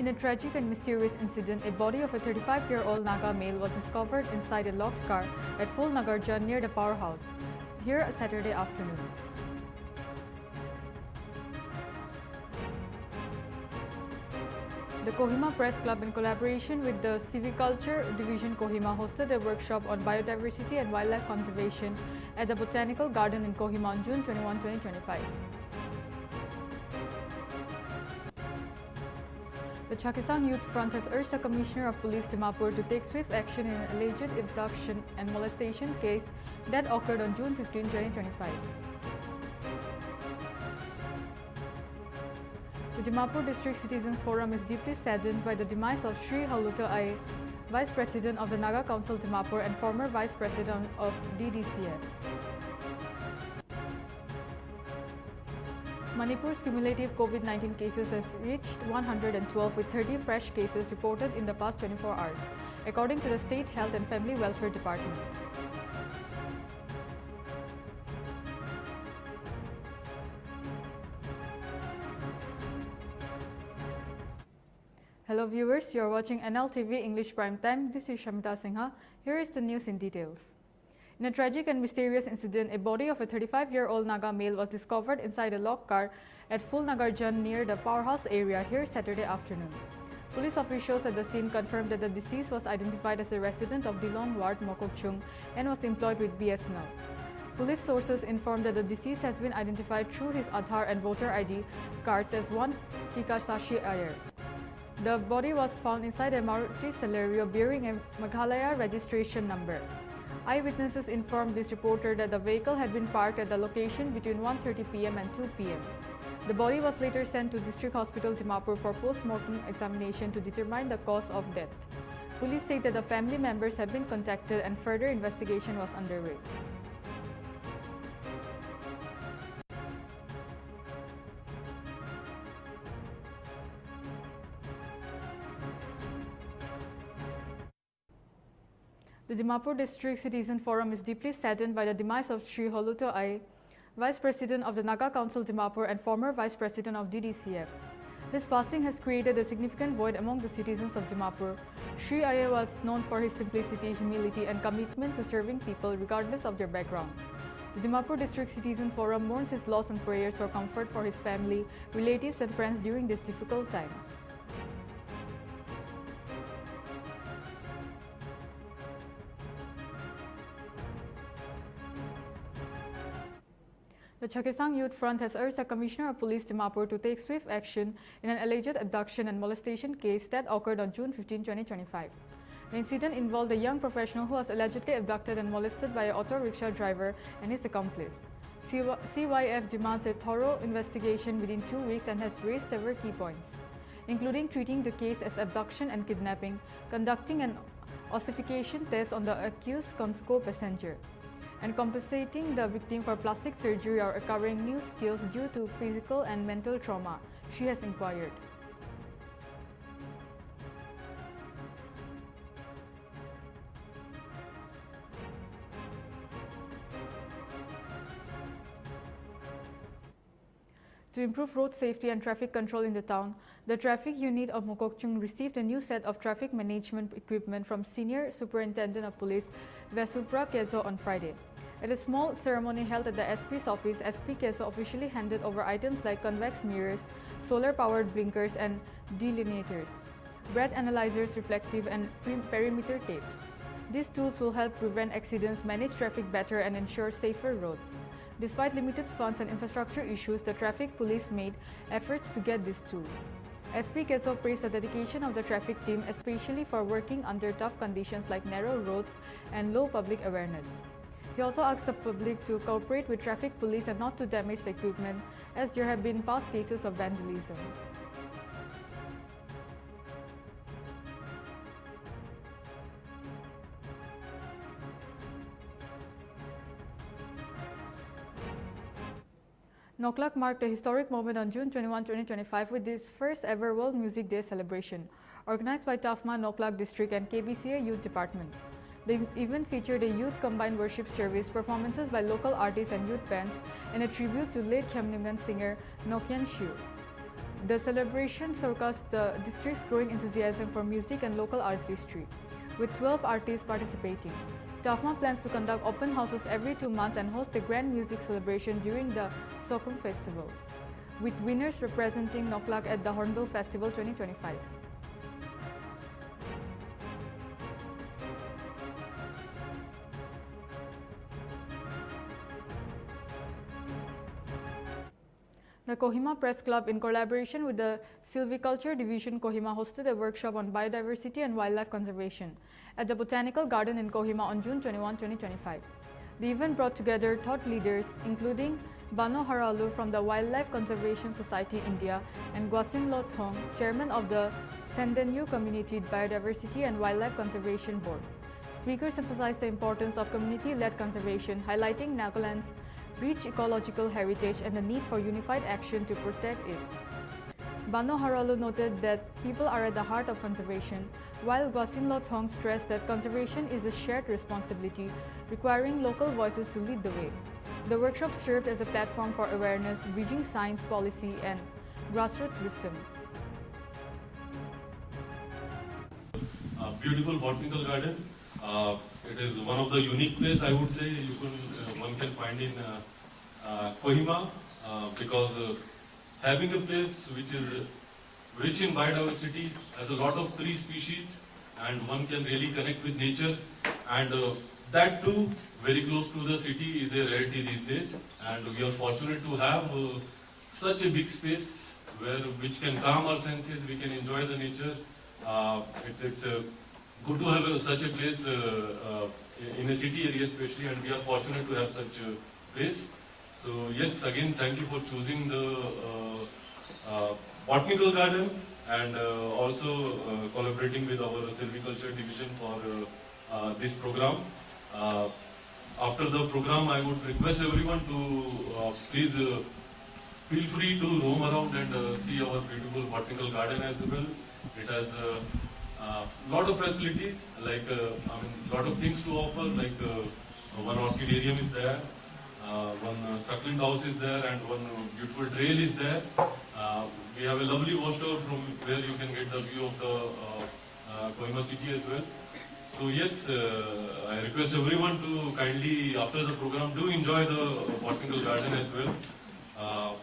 In a tragic and mysterious incident, a body of a 35-year-old Naga male was discovered inside a locked car at Full Nagarjan near the powerhouse, here Saturday afternoon. The Kohima Press Club, in collaboration with the Civiculture Division Kohima, hosted a workshop on biodiversity and wildlife conservation at the Botanical Garden in Kohima on June 21, 2025. The Chakisang Youth Front has urged the Commissioner of Police Dimapur to take swift action in an alleged abduction and molestation case that occurred on June 15, 2025. The Dimapur District Citizens Forum is deeply saddened by the demise of Sri Haluta Ai, Vice President of the Naga Council Dimapur and former Vice President of DDCF. Manipur's cumulative COVID-19 cases have reached 112, with 30 fresh cases reported in the past 24 hours, according to the State Health and Family Welfare Department. Hello viewers, you are watching Nltv English Primetime. This is Shamita Singha. Here is the news in details. In a tragic and mysterious incident, a body of a 35-year-old Naga male was discovered inside a locked car at Full Nagarjan near the powerhouse area here Saturday afternoon. Police officials at the scene confirmed that the deceased was identified as a resident of Dilong Ward, Mokokchung, and was employed with BSNL. Police sources informed that the deceased has been identified through his Aadhaar and voter ID cards as one Kikasashi Iyer. The body was found inside a Maruti Celerio bearing a Meghalaya registration number. Eyewitnesses informed this reporter that the vehicle had been parked at the location between 1:30 p.m. and 2 p.m. The body was later sent to District Hospital Dimapur for post-mortem examination to determine the cause of death. Police say that the family members have been contacted and further investigation was underway. The Dimapur District Citizen Forum is deeply saddened by the demise of Sri Haluta Ai, Vice President of the Naga Council Dimapur and former Vice President of DDCF. His passing has created a significant void among the citizens of Dimapur. Sri Ai was known for his simplicity, humility and commitment to serving people regardless of their background. The Dimapur District Citizen Forum mourns his loss and prayers for comfort for his family, relatives and friends during this difficult time. The Chakisang Youth Front has urged the Commissioner of Police Dimapur to take swift action in an alleged abduction and molestation case that occurred on June 15, 2025. The incident involved a young professional who was allegedly abducted and molested by an auto rickshaw driver and his accomplice. CYF demands a thorough investigation within 2 weeks and has raised several key points, including treating the case as abduction and kidnapping, conducting an ossification test on the accused co-passenger, and compensating the victim for plastic surgery or acquiring new skills due to physical and mental trauma, she has inquired. To improve road safety and traffic control in the town, the traffic unit of Mokokchung received a new set of traffic management equipment from Senior Superintendent of Police Vesupra Kezo on Friday. At a small ceremony held at the SP's office, SP Kezo officially handed over items like convex mirrors, solar-powered blinkers and delineators, breath analyzers, reflective and perimeter tapes. These tools will help prevent accidents, manage traffic better and ensure safer roads. Despite limited funds and infrastructure issues, the traffic police made efforts to get these tools. SP Kezo praised the dedication of the traffic team, especially for working under tough conditions like narrow roads and low public awareness. He also asked the public to cooperate with traffic police and not to damage the equipment, as there have been past cases of vandalism. Noklak marked a historic moment on June 21, 2025 with its first ever World Music Day celebration, organized by Tafma Noklak District and KBCA Youth Department. The event featured a youth combined worship service, performances by local artists and youth bands, and a tribute to late Khemnungan singer Nokyan Shu. The celebration showcased the district's growing enthusiasm for music and local artistry, with 12 artists participating. Tafma plans to conduct open houses every 2 months and host a grand music celebration during the Swachh Festival, with winners representing Noklak at the Hornbill Festival 2025. The Kohima Press Club, in collaboration with the Silviculture Division Kohima, hosted a workshop on biodiversity and wildlife conservation at the Botanical Garden in Kohima on June 21, 2025. The event brought together thought leaders including Bano Haralu from the Wildlife Conservation Society India and Gwasin Lothong, chairman of the Sendenyu Community Biodiversity and Wildlife Conservation Board. Speakers emphasized the importance of community-led conservation, highlighting Nagaland's rich ecological heritage and the need for unified action to protect it. Bano Haralu noted that people are at the heart of conservation, while Gwasin Lothong stressed that conservation is a shared responsibility, requiring local voices to lead the way. The workshop served as a platform for awareness, bridging science, policy, and grassroots wisdom. A beautiful botanical garden. It is one of the unique places, I would say, one can find in Kohima, because having a place which is rich in biodiversity, has a lot of tree species, and one can really connect with nature, and that too very close to the city is a rarity these days, and we are fortunate to have such a big space which can calm our senses, we can enjoy the nature. It's good to have such a place in a city area especially, and we are fortunate to have such a place. So yes, again, thank you for choosing the botanical garden, and also collaborating with our silviculture division for this program. After the program, I would request everyone to please feel free to roam around and see our beautiful botanical garden as well. It has lot of facilities, like lot of things to offer, like one orchidarium is there, one suckling house is there, and one beautiful trail is there. We have a lovely watchtower from where you can get the view of the Kohima city as well. So yes, I request everyone to kindly, after the program, do enjoy the botanical garden as well.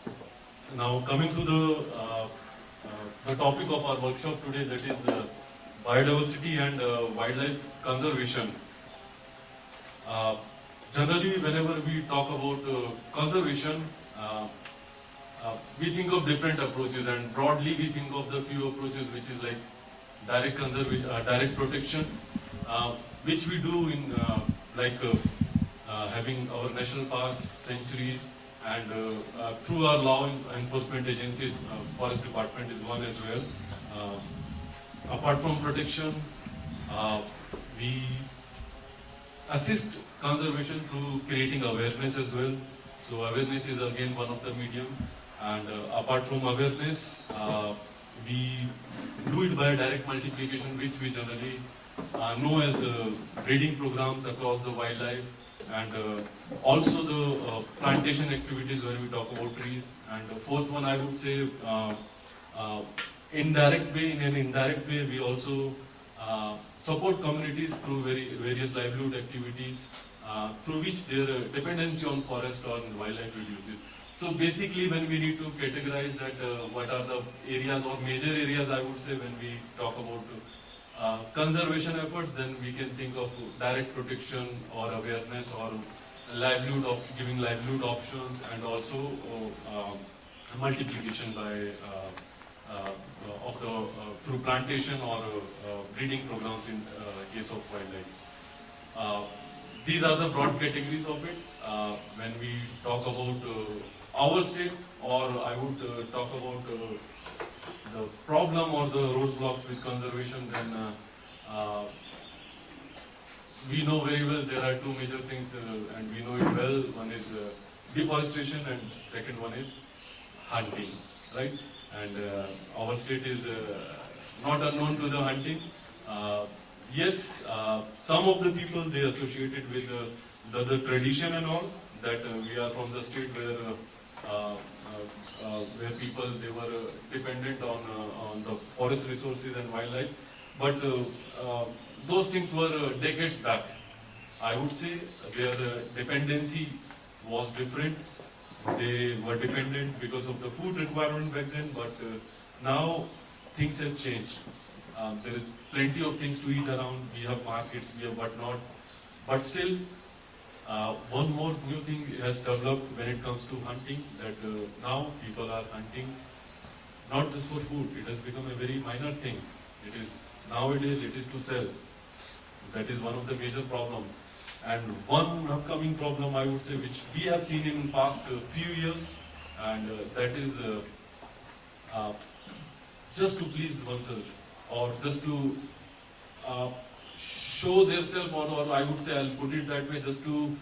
Now coming to the topic of our workshop today, that is biodiversity and wildlife conservation. Generally, whenever we talk about conservation, we think of different approaches, and broadly we think of the few approaches which is like direct conservation, direct protection, which we do in having our national parks, sanctuaries, and through our law enforcement agencies, forest department is one as well. Apart from protection, we assist conservation through creating awareness as well. So awareness is again one of the medium, and apart from awareness, we do it by direct multiplication, which we generally know as breeding programs across the wildlife, and also the plantation activities where we talk about trees. And the fourth one, I would say, indirect way. In an indirect way, we also support communities through various livelihood activities, through which their dependency on forest or wildlife reduces. So basically, when we need to categorize that, what are the areas or major areas, I would say, when we talk about conservation efforts, then we can think of direct protection or awareness or livelihood, giving livelihood options, and also multiplication by through plantation or breeding programs in case of wildlife. These are the broad categories of it. When we talk about our state, or I would talk about the problem or the roadblocks with conservation, then we know very well there are two major things, and we know it well. One is deforestation, and second one is hunting, right? And our state is not unknown to the hunting. Yes, some of the people, they associated with the tradition and all, that we are from the state where where people they were dependent on the forest resources and wildlife. But those things were decades back. I would say their dependency was different. They were dependent because of the food requirement back then, but now things have changed. There is plenty of things to eat around. We have markets, we have whatnot. But still, one more new thing has developed when it comes to hunting, that now people are hunting not just for food. It has become a very minor thing. It is nowadays it is to sell. That is one of the major problems. And one upcoming problem, I would say, which we have seen in past few years, and that is just to please oneself, or just to show themselves, or I would say, I'll put it that way, just to,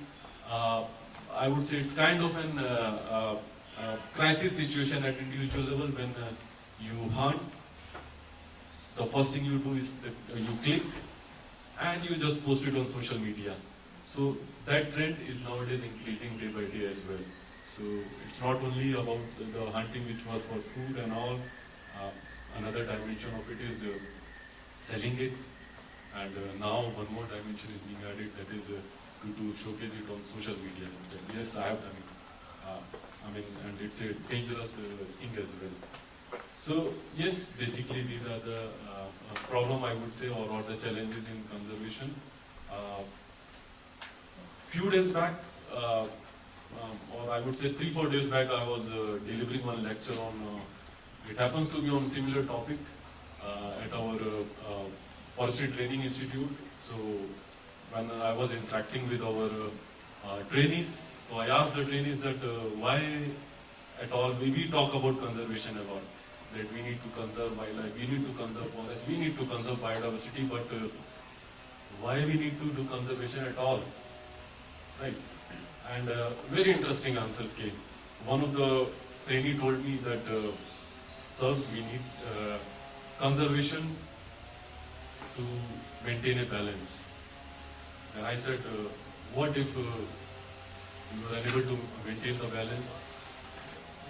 I would say it's kind of an crisis situation at individual level. When you hunt, the first thing you do is that you click and you just post it on social media. So that trend is nowadays increasing day by day as well. So it's not only about the hunting which was for food and all. Another dimension of it is selling it, and now one more dimension is being added, that is to showcase it on social media. Yes, I have done it. And it's a dangerous thing as well. So yes, basically these are the problem, I would say, or the challenges in conservation. Few days back, or I would say 3-4 days back, I was delivering one lecture on, it happens to be on similar topic at our Forestry Training Institute. So when I was interacting with our trainees, so I asked the trainees that why at all, we talk about conservation a lot, that we need to conserve wildlife, we need to conserve forests, we need to conserve biodiversity, but why we need to do conservation at all? Right. And very interesting answers came. One of the trainee told me that, sir, we need conservation to maintain a balance. And I said, what if you are unable to maintain the balance?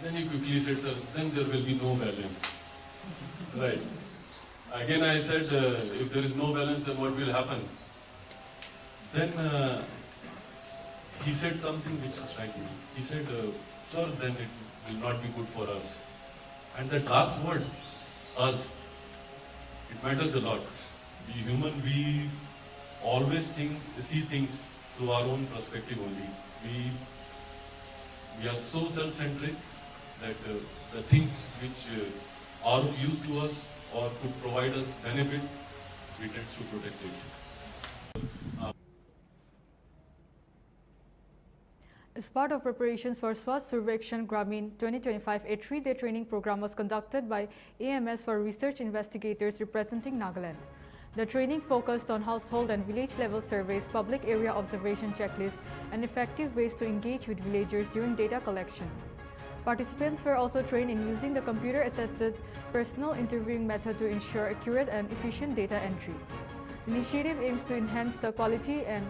Then he quickly said, sir, then there will be no balance. Right. Again I said, if there is no balance, then what will happen? Then he said something which struck me. He said, sir, then it will not be good for us. And that last word, us, it matters a lot. We human, we always see things through our own perspective only. We are so self-centric that the things which are of use to us or could provide us benefit, we tend to protect it. As part of preparations for Swachh Bharat 2025, a 3-day training program was conducted by AMS for research investigators representing Nagaland. The training focused on household and village-level surveys, public area observation checklists, and effective ways to engage with villagers during data collection. Participants were also trained in using the computer-assisted personal interviewing method to ensure accurate and efficient data entry. The initiative aims to enhance the quality and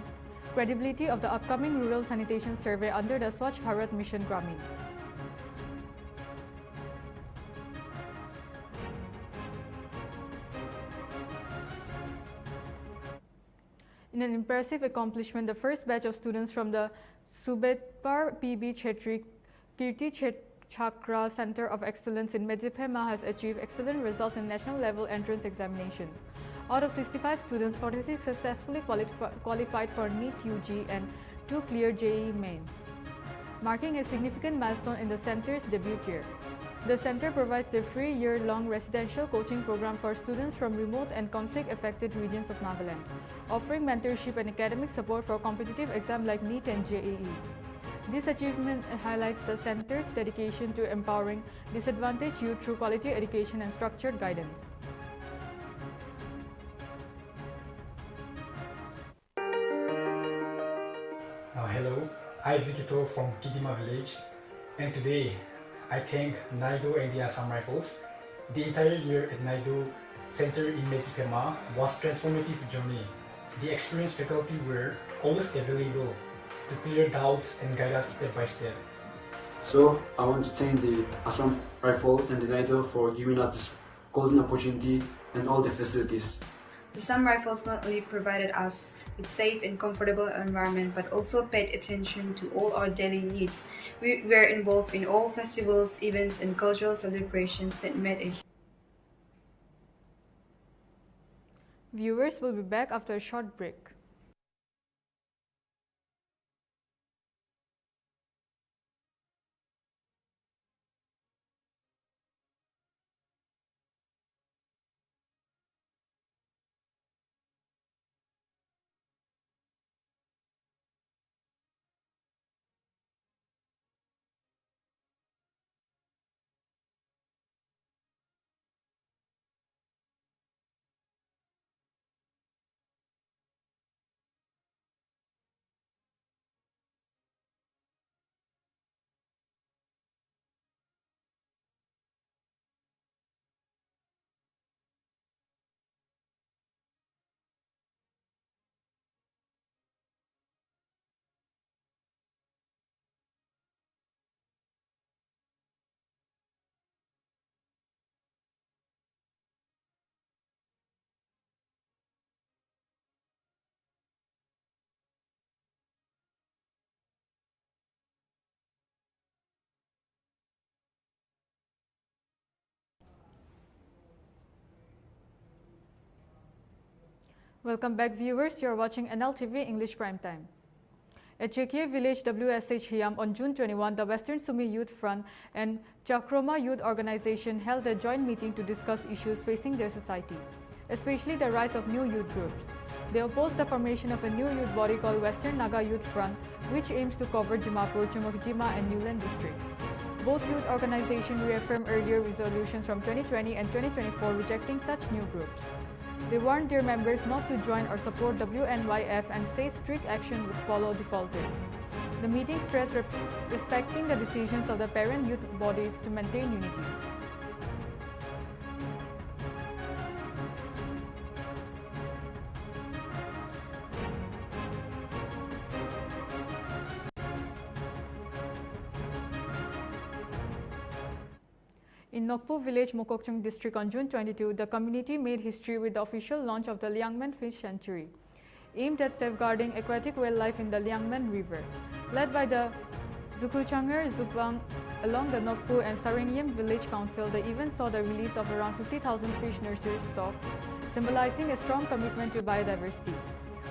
credibility of the upcoming Rural Sanitation Survey under the Swachh Bharat Mission Gramin. In an impressive accomplishment, the first batch of students from the Subedpar PB Chetri Kirti Chakra Center of Excellence in Medipema has achieved excellent results in national level entrance examinations. Out of 65 students, 46 successfully qualified for NEET UG and 2 cleared JEE mains, marking a significant milestone in the center's debut year. The center provides a free year-long residential coaching program for students from remote and conflict-affected regions of Nagaland, offering mentorship and academic support for competitive exams like NEET and JEE. This achievement highlights the center's dedication to empowering disadvantaged youth through quality education and structured guidance. Hello, I'm Victor from Kidima village, and today I thank Naidu and the Assam Rifles. The entire year at Naidu Center in Medipema was a transformative journey. The experienced faculty were always available to clear doubts and guide us step by step. So I want to thank the Assam Rifle and the NATO for giving us this golden opportunity and all the facilities. The Assam Rifles not only provided us with safe and comfortable environment but also paid attention to all our daily needs. We were involved in all festivals, events and cultural celebrations that made a Viewers will be back after a short break. Welcome back, viewers. You are watching Nltv English Primetime. At Chekia Village WSH Hiam on June 21, the Western Sumi Youth Front and Chakroma Youth Organization held a joint meeting to discuss issues facing their society, especially the rise of new youth groups. They opposed the formation of a new youth body called Western Naga Youth Front, which aims to cover Dimapur, Chumokjima and Newland districts. Both youth organizations reaffirmed earlier resolutions from 2020 and 2024 rejecting such new groups. They warned their members not to join or support WNYF and say strict action would follow defaulters. The meeting stressed respecting the decisions of the parent youth bodies to maintain unity. In Nokpu village, Mokokchung district on June 22, the community made history with the official launch of the Liangmen Fish Sanctuary, aimed at safeguarding aquatic wildlife in the Liangmen River. Led by the Zukuchanger Zupang along the Nokpu and Saringyam Village Council, the event saw the release of around 50,000 fish nursery stock, symbolizing a strong commitment to biodiversity.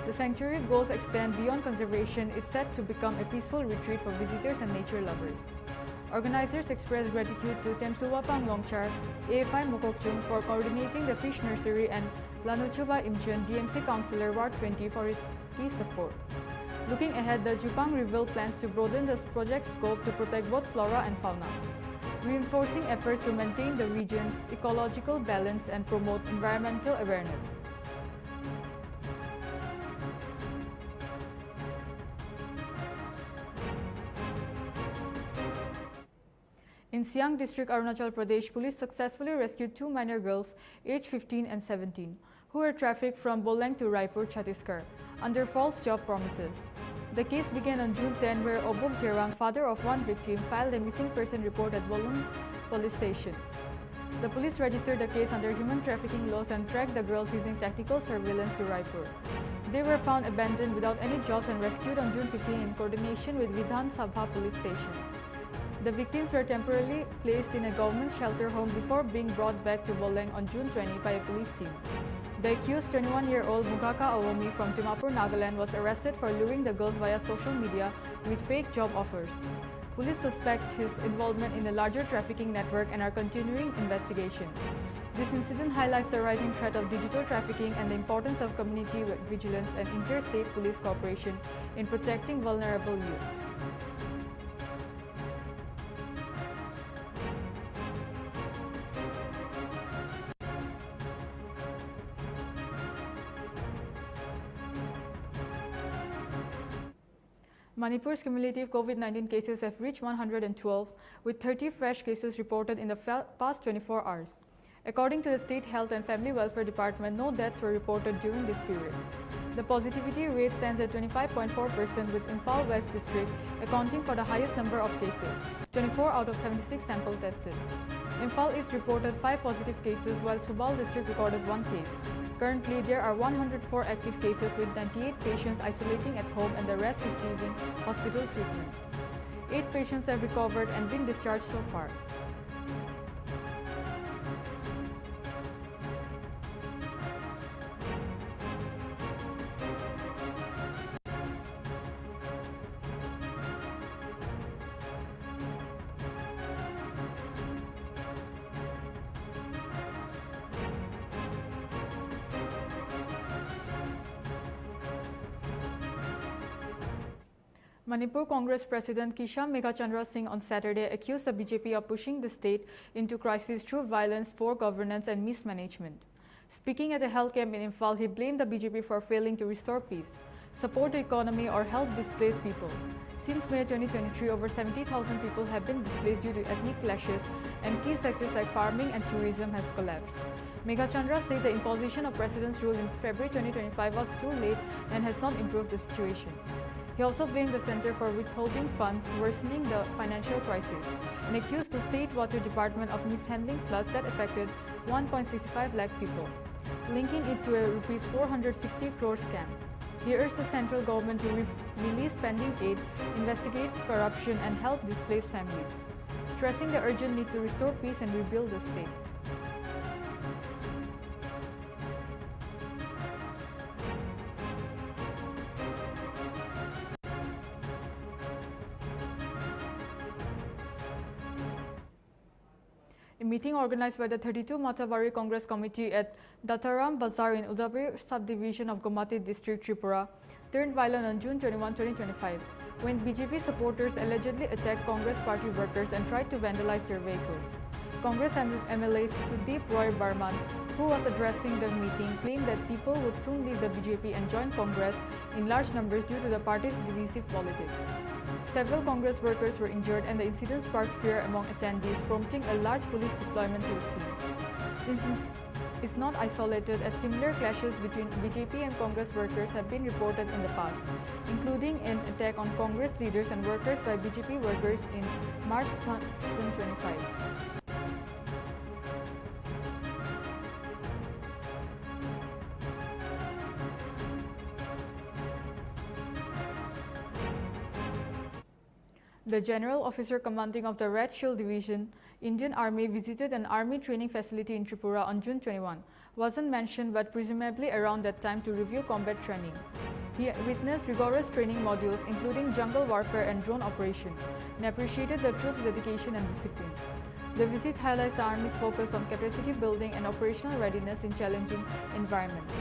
The sanctuary goals extend beyond conservation. It's set to become a peaceful retreat for visitors and nature lovers. Organizers expressed gratitude to Temsuwapang Longchar, AFI Mokokchung for coordinating the fish nursery and Lanuchuba Imchun, DMC Councillor Ward 20 for his key support. Looking ahead, the Jupang revealed plans to broaden the project's scope to protect both flora and fauna, reinforcing efforts to maintain the region's ecological balance and promote environmental awareness. In Siang District, Arunachal Pradesh, police successfully rescued two minor girls aged 15 and 17 who were trafficked from Boleng to Raipur, Chhattisgarh, under false job promises. The case began on June 10, where Obok Jerang, father of one victim, filed a missing person report at Boleng police station. The police registered the case under human trafficking laws and tracked the girls using tactical surveillance to Raipur. They were found abandoned without any jobs and rescued on June 15 in coordination with Vidhan Sabha police station. The victims were temporarily placed in a government shelter home before being brought back to Boleng on June 20 by a police team. The accused 21-year-old Mugaka Awomi from Dimapur, Nagaland was arrested for luring the girls via social media with fake job offers. Police suspect his involvement in a larger trafficking network and are continuing investigation. This incident highlights the rising threat of digital trafficking and the importance of community vigilance and interstate police cooperation in protecting vulnerable youth. Manipur's cumulative COVID-19 cases have reached 112, with 30 fresh cases reported in the past 24 hours. According to the State Health and Family Welfare Department, no deaths were reported during this period. The positivity rate stands at 25.4%, with Imphal West District accounting for the highest number of cases, 24 out of 76 samples tested. Imphal East reported 5 positive cases, while Subal District recorded 1 case. Currently, there are 104 active cases, with 98 patients isolating at home and the rest receiving hospital treatment. 8 patients have recovered and been discharged so far. Manipur Congress President Kisham Meghachandra Singh on Saturday accused the BJP of pushing the state into crisis through violence, poor governance and mismanagement. Speaking at a health camp in Imphal, he blamed the BJP for failing to restore peace, support the economy or help displaced people. Since May 2023, over 70,000 people have been displaced due to ethnic clashes, and key sectors like farming and tourism has collapsed. Meghachandra said the imposition of President's rule in February 2025 was too late and has not improved the situation. He also blamed the Center for withholding funds, worsening the financial crisis, and accused the State Water Department of mishandling floods that affected 1.65 lakh people, linking it to a Rs 460 crore scam. He urged the central government to release pending aid, investigate corruption and help displaced families, stressing the urgent need to restore peace and rebuild the state. A meeting organized by the 32 Mathabari Congress Committee at Dataram Bazar in Udaipur subdivision of Guwahati district, Tripura, turned violent on June 21, 2025, when BJP supporters allegedly attacked Congress party workers and tried to vandalize their vehicles. Congress MLA Sudeep Roy Barman, who was addressing the meeting, claimed that people would soon leave the BJP and join Congress in large numbers due to the party's divisive politics. Several Congress workers were injured and the incident sparked fear among attendees, prompting a large police deployment to the scene. This is not isolated, as similar clashes between BJP and Congress workers have been reported in the past, including an attack on Congress leaders and workers by BJP workers in March 2025. The General Officer Commanding of the Red Shield Division, Indian Army, visited an army training facility in Tripura on June 21. Wasn't mentioned, but presumably around that time to review combat training. He witnessed rigorous training modules including jungle warfare and drone operation, and appreciated the troops' dedication and discipline. The visit highlights the Army's focus on capacity building and operational readiness in challenging environments.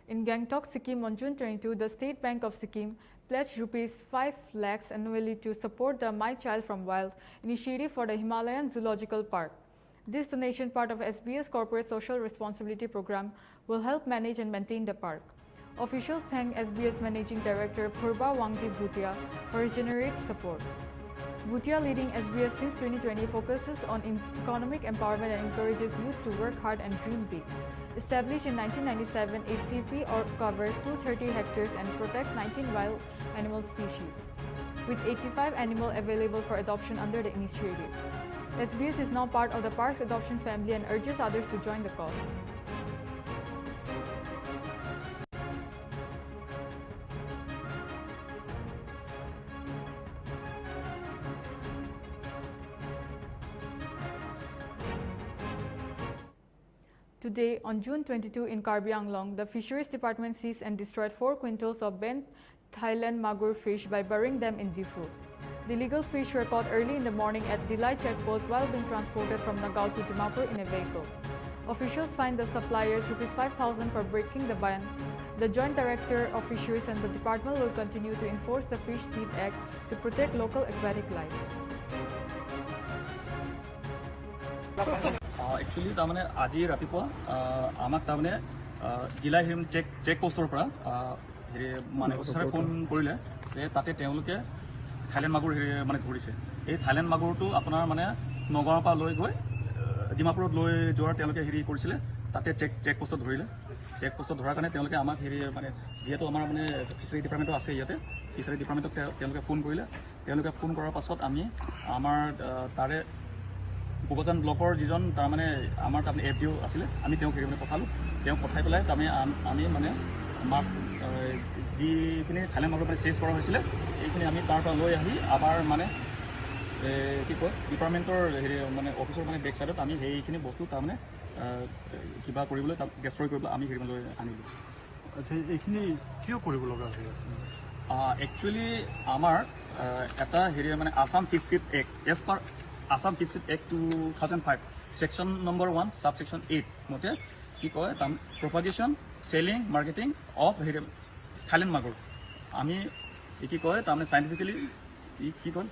In Gangtok, Sikkim on June 22, the State Bank of Sikkim pledged Rs 5 lakhs annually to support the My Child from Wild initiative for the Himalayan Zoological Park. This donation, part of SBS Corporate Social Responsibility Program, will help manage and maintain the park. Officials thank SBS Managing Director Purba Wangdi Bhutia for his generous support. Bhutia, leading SBS since 2020, focuses on economic empowerment and encourages youth to work hard and dream big. Established in 1997, HCP covers 230 hectares and protects 19 wild animal species, with 85 animals available for adoption under the initiative. SBS is now part of the park's adoption family and urges others to join the cause. Today, on June 22 in Karbi Anglong, the Fisheries Department seized and destroyed 4 quintals of bent Thailand magur fish by burying them in Diffu. The illegal fish were caught early in the morning at Dilai checkpost while being transported from Nagaur to Dimapur in a vehicle. Officials fined the suppliers Rs 5,000 for breaking the ban. The Joint Director of Fisheries and the department will continue to enforce the Fish Seed Act to protect local aquatic life. Actually তাৰমানে আজি ৰাতিপুৱা আমাক তাৰমানে জিলা হেৰি check পোষ্টৰ পৰা হেৰি মানে অফিচাৰে ফোন কৰিলে যে তাতে তেওঁলোকে থাইলেণ্ড মাগুৰ হেৰি মানে ধৰিছে। এই থাইলেণ্ড মাগুৰটো আপোনাৰ মানে নগাঁৱৰ পৰা লৈ গৈ ডিমাপুৰত লৈ যোৱাৰ তেওঁলোকে হেৰি কৰিছিলে। তাতে চেক পোষ্টত ধৰিলে। চেক পোষ্টত ধৰাৰ কাৰণে তেওঁলোকে আমাক হেৰি মানে যিহেতু আমাৰ মানে ফিচাৰী ডিপাৰ্টমেণ্টো আছে ইয়াতে, ফিচাৰী ডিপাৰ্টমেণ্টক তেওঁলোকে ফোন কৰিলে। তেওঁলোকে ফোন কৰাৰ পাছত আমি আমাৰ তাৰে গোৱাজান ব্লকৰ যিজন তাৰমানে আমাৰ তাৰমানে FDO আছিলে, আমি তেওঁক হেৰি মানে পঠালোঁ। তেওঁক পঠাই পেলাই তাৰমানে আমি মানে মাছ যিখিনি থাইলেণ্ড মাগুৰ মানে চেজ কৰা হৈছিলে এইখিনি আমি তাৰ পৰা লৈ আহি আমাৰ মানে কি কয় ডিপাৰ্টমেণ্টৰ হেৰি মানে অফিচৰ মানে বেক চাইডত আমি সেইখিনি বস্তু তাৰমানে কিবা কৰিবলৈ তাত ডেষ্ট্ৰয় কৰিবলৈ আমি হেৰি লৈ আনিলোঁ। আচ্ছা, এইখিনি কিয় কৰিব লগা হৈ আছে? একচুৱেলি আমাৰ এটা হেৰি মানে Assam fisheries act as per Assam fisheries act 2005 section number 1 sub section 8 মতে কি কয় প্ৰপাগেশ্যন চেলিং মাৰ্কেটিং অফ হেৰি থাইলেণ্ড মাগুৰ আমি কি কয় তাৰমানে চাইণ্টিফিকেলি কি কয়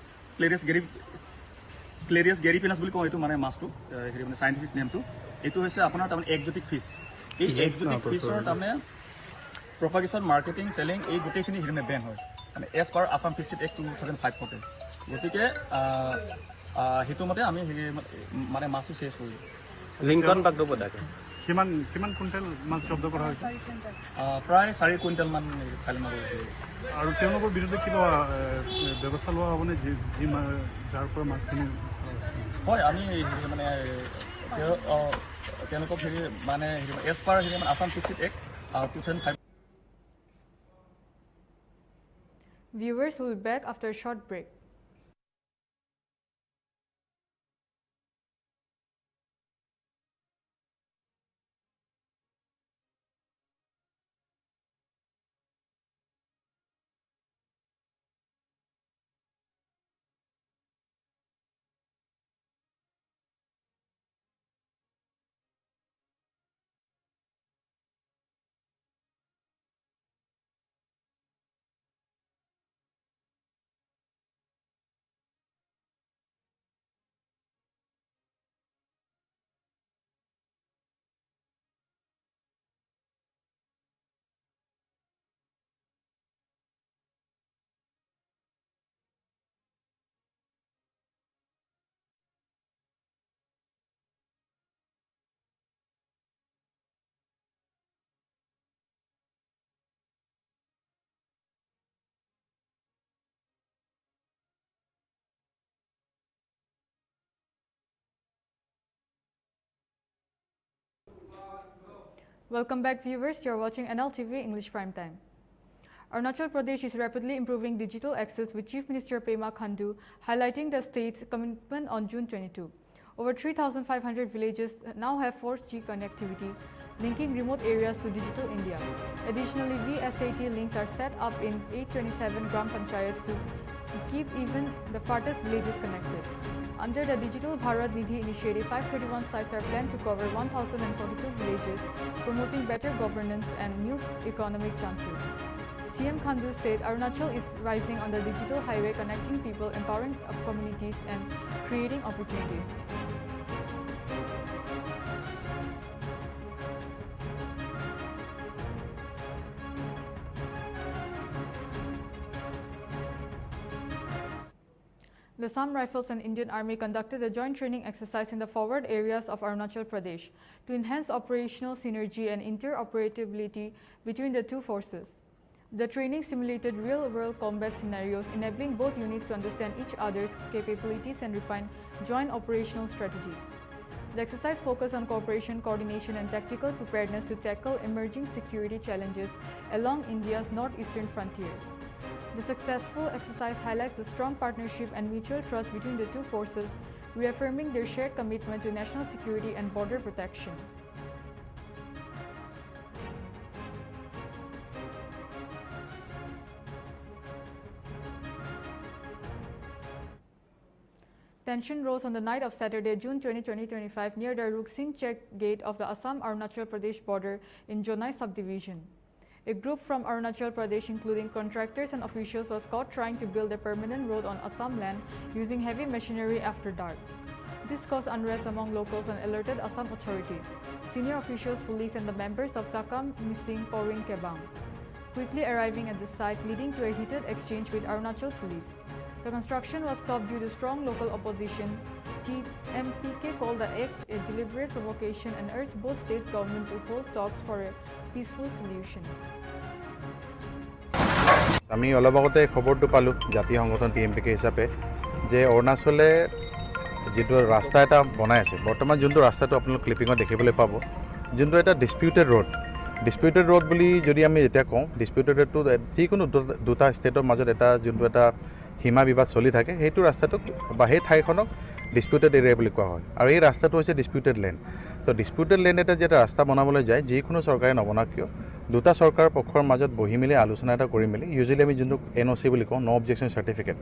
ক্লেৰিয়াছ গেৰিপিনাছ বুলি কওঁ এইটো মানে মাছটো হেৰি মানে চাইণ্টিফিক নেমটো। এইটো হৈছে আপোনাৰ তাৰমানে এক্সোটিক ফিছ। এই এক্সোটিক ফিছৰ তাৰমানে প্ৰপাগেশ্যন মাৰ্কেটিং চেলিং এই গোটেইখিনি হেৰি মানে বেন হয় মানে age per Assam fisheries act 2005 মতে। গতিকে সেইটো মতে আমি হেৰি মানে মাছটো চেজ কৰিলোঁ। লিংকন বাগদপদাকে কিমান কুইণ্টেল মাছ জব্দ কৰা হৈছে? প্ৰায় 4 কুইণ্টেলমান থাইলেণ্ড মাগুৰ। আৰু তেওঁলোকৰ বিৰুদ্ধে কিবা ব্যৱস্থা লোৱা হ'বনে যাৰ পৰা মাছখিনি? হয়, আমি হেৰি মানে তেওঁলোকক হেৰি মানে এজ পাৰ হেৰি মানে Assam fisheries act 2005। Viewers will be back after a short break. Welcome back, viewers. You're watching Nltv English Primetime. Arunachal Pradesh is rapidly improving digital access, with Chief Minister Pema Khandu highlighting the state's commitment on June 22. Over 3,500 villages now have 4G connectivity, linking remote areas to digital India. Additionally, VSAT links are set up in 827 Gram Panchayats to keep even the farthest villages connected. Under the Digital Bharat Nidhi initiative, 531 sites are planned to cover 1,042 villages, promoting better governance and new economic chances. CM Khandu said Arunachal is rising on the digital highway, connecting people, empowering communities and creating opportunities. The Assam Rifles and Indian Army conducted a joint training exercise in the forward areas of Arunachal Pradesh to enhance operational synergy and interoperability between the two forces. The training simulated real-world combat scenarios, enabling both units to understand each other's capabilities and refine joint operational strategies. The exercise focused on cooperation, coordination, and tactical preparedness to tackle emerging security challenges along India's northeastern frontiers. The successful exercise highlights the strong partnership and mutual trust between the two forces, reaffirming their shared commitment to national security and border protection. Tension rose on the night of Saturday, June 20, 2025 near the Ruksing check gate of the Assam-Arunachal Pradesh border in Jonai subdivision. A group from Arunachal Pradesh, including contractors and officials, was caught trying to build a permanent road on Assam land using heavy machinery after dark. This caused unrest among locals and alerted Assam authorities. Senior officials, police, and the members of Takam Missing Poring Kebang quickly arriving at the site, leading to a heated exchange with Arunachal police. The construction was stopped due to strong local opposition. TMPK called the act a deliberate provocation and urged both states' government to hold talks for a peaceful solution. আমি অলপ আগতে খবৰটো পালোঁ জাতীয় সংগঠন TMPK হিচাপে যে অৰুণাচলে যেটো ৰাস্তা এটা বনাই আছে বৰ্তমান যোনটো ৰাস্তাটো আপোনালোক ক্লিপিঙত দেখিবলৈ পাব যোনটো এটা ডিসপিউটেড ৰোড বুলি যদি আমি যেতিয়া কওঁ ডিসপিউটেড ৰোডটো যিকোনো দুটা ষ্টেটৰ মাজত এটা যোনটো এটা সীমা বিবাদ চলি থাকে সেইটো ৰাস্তাটোক বা সেই ঠাইখনক ডিসপিউটেড এৰিয়া বুলি কোৱা হয় আৰু এই ৰাস্তাটো হৈছে ডিসপিউটেড লেণ্ড তো ডিসপিউটেড লেণ্ড এটা যেতিয়া ৰাস্তা বনাবলৈ যায় যিকোনো চৰকাৰে নবনাওক কিয় দুটা চৰকাৰৰ পক্ষৰ মাজত বহি মিলি আলোচনা এটা কৰি মিলি ইউজুৱেলি আমি যোনটো NOC বুলি কওঁ নো অবজেকশ্যন চাৰ্টিফিকেট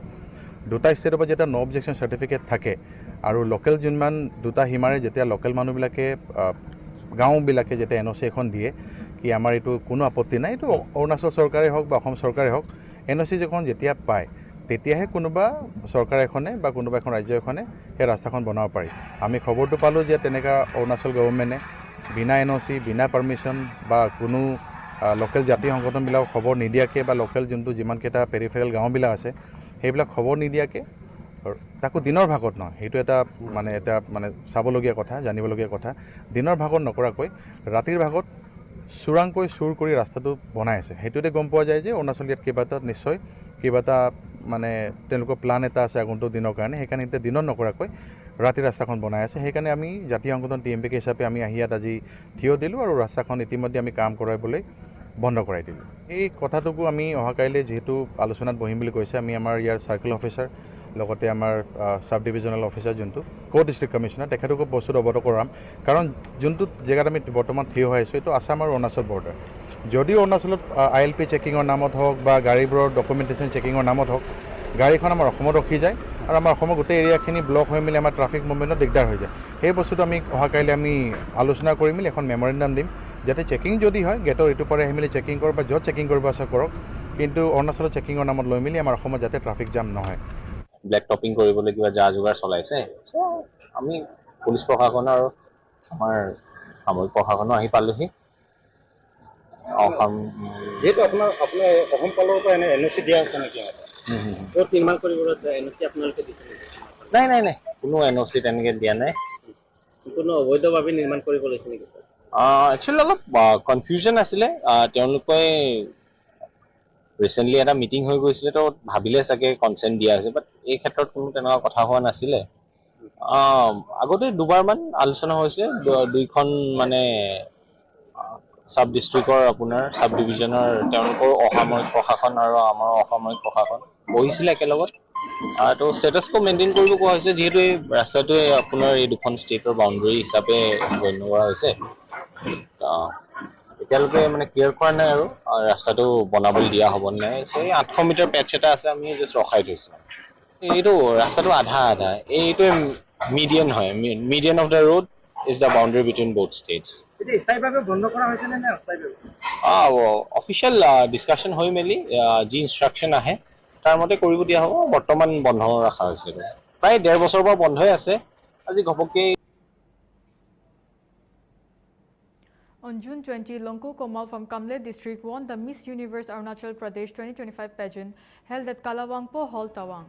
দুটা ষ্টেটৰ পৰা যেতিয়া নো অবজেকশ্যন চাৰ্টিফিকেট থাকে আৰু লোকেল যিমান দুটা সীমাৰে যেতিয়া লোকেল মানুহবিলাকে গাঁওবিলাকে যেতিয়া NOC এখন দিয়ে কি আমাৰ এইটো কোনো আপত্তি নাই এইটো অৰুণাচল চৰকাৰে হওক বা অসম চৰকাৰে হওক NOC যখন যেতিয়া পায় তেতিয়াহে কোনোবা চৰকাৰ এখনে বা কোনোবা এখন ৰাজ্য এখনে সেই ৰাস্তাখন বনাব পাৰি আমি খবৰটো পালোঁ যে তেনেকা অৰুণাচল গভৰ্ণমেণ্টে বিনা NOC বিনা পাৰমিশ্যন বা কোনো লোকেল জাতীয় সংগঠনবিলাক খবৰ নিদিয়াকৈ বা লোকেল যোনটো যিমানকেইটা পেৰিফেৰেল গাঁওবিলাক আছে সেইবিলাক খবৰ নিদিয়াকৈ তাকো দিনৰ ভাগত নহয় সেইটো এটা মানে চাবলগীয়া কথা জানিবলগীয়া কথা দিনৰ ভাগত নকৰাকৈ ৰাতিৰ ভাগত চুৰাংকৈ চুৰ কৰি ৰাস্তাটো বনাই আছে সেইটোতে গম পোৱা যায় যে অৰুণাচল ইয়াত কিবা এটা মানে তেওঁলোকৰ প্লান এটা আছে আগন্তুক দিনৰ কাৰণে সেইকাৰণে এতিয়া দিনত নকৰাকৈ ৰাতি ৰাস্তাখন বনাই আছে সেইকাৰণে আমি জাতীয় সংগঠন TMPK হিচাপে আমি আহি ইয়াত আজি থিয় দিলোঁ আৰু ৰাস্তাখন ইতিমধ্যে আমি কাম কৰাবলৈ বন্ধ কৰাই দিলোঁ এই কথাটোকো আমি অহাকাইলৈ যেহেতু আলোচনাত বহিম বুলি কৈছে আমি আমাৰ ইয়াৰ চাৰ্কেল অফিচাৰ লগতে আমাৰ সাব ডিভিজনেল অফিচাৰ যোনটো ডিষ্ট্ৰিক্ট কমিশ্যনাৰ তেখেতকো বস্তুটো অৱগত কৰাম কাৰণ যোনটো জেগাত আমি বৰ্তমান থিয় হৈ আছোঁ এইটো আসাম আৰু অৰুণাচল বৰ্ডাৰ যদিও অৰুণাচলত ILP চেকিঙৰ নামত হওক বা গাড়ীবোৰৰ ডকুমেণ্টেশ্যন চেকিঙৰ নামত হওক গাড়ীখন আমাৰ অসমত ৰখি যায় আৰু আমাৰ অসমৰ গোটেই এৰিয়াখিনি ব্লক হৈ মেলি আমাৰ ট্ৰাফিক মুভমেণ্টত দিগদাৰ হৈ যায় সেই বস্তুটো আমি অহাকাইলৈ আমি আলোচনা কৰি মেলি এখন মেমৰেণ্ডাম দিম যাতে চেকিং যদি হয় গেটৰ ইটো পাৰে আহি মেলি চেকিং কৰক বা য'ত চেকিং কৰিব আছে কৰক কিন্তু অৰুণাচলত চেকিঙৰ নামত লৈ মেলি আমাৰ অসমত যাতে ট্ৰাফিক জাম নহয় ব্লেক টপিং কৰিবলৈ কিবা যা যোগাৰ চলাইছে আমি পুলিচ প্ৰশাসন আৰু আমাৰ সামৰিক প্ৰশাসনো আহি পালোহি অসম যেহেতু আপোনাৰ অসম ফালৰ পৰা NOC দিয়া আছে নেকি ক'ত নিৰ্মাণ কৰিবলৈ NOC আপোনালোকে দিছে নাই কোনো NOC তেনেকৈ দিয়া নাই কোনো অবৈধভাৱে নিৰ্মাণ কৰিব লৈছে নেকি ছাৰ একচুৱেলি অলপ কনফিউজন আছিলে তেওঁলোকে ৰিচেণ্টলি এটা মিটিং হৈ গৈছিলে তো ভাবিলে চাগে কনচেণ্ট দিয়া হৈছে বাট এই ক্ষেত্ৰত কোনো তেনেকুৱা কথা হোৱা নাছিলে আগতে দুবাৰমান আলোচনা হৈছিলে দুইখন মানে সাব ডিষ্ট্ৰিক্টৰ আপোনাৰ সাব ডিভিজনৰ তেওঁলোকৰ অসামৰিক প্ৰশাসন আৰু আমাৰ অসামৰিক প্ৰশাসন বহিছিলে একেলগত তো ষ্টেটাছকো মেইনটেইন কৰিব কোৱা হৈছে যিহেতু এই ৰাস্তাটোৱে আপোনাৰ এই দুখন ষ্টেটৰ বাউণ্ডেৰী হিচাপে গণ্য কৰা হৈছে এতিয়ালৈকে মানে ক্লিয়াৰ কৰা নাই আৰু ৰাস্তাটো বনাবলৈ দিয়া হ'ব নাই এই 800 মিটাৰ পেটচ এটা আছে আমি জাষ্ট ৰখাই থৈছোঁ এইটো ৰাস্তাটো আধা এইটোৱে মিডিয়ান হয় median of the road is the boundary between both states. Official discussion হৈ মেলি যি ইনষ্ট্ৰাকশ্যন আহে তাৰ মতে কৰিব দিয়া হ'ব বৰ্তমান বন্ধ ৰখা হৈছে প্ৰায় 1.5 বছৰৰ পৰা বন্ধ হৈ আছে আজি ঘপককৈ On June 20, Longko Komal from Kamle district won the Miss Universe Arunachal Pradesh 2025 pageant held at Kalawangpo Hall, Tawang.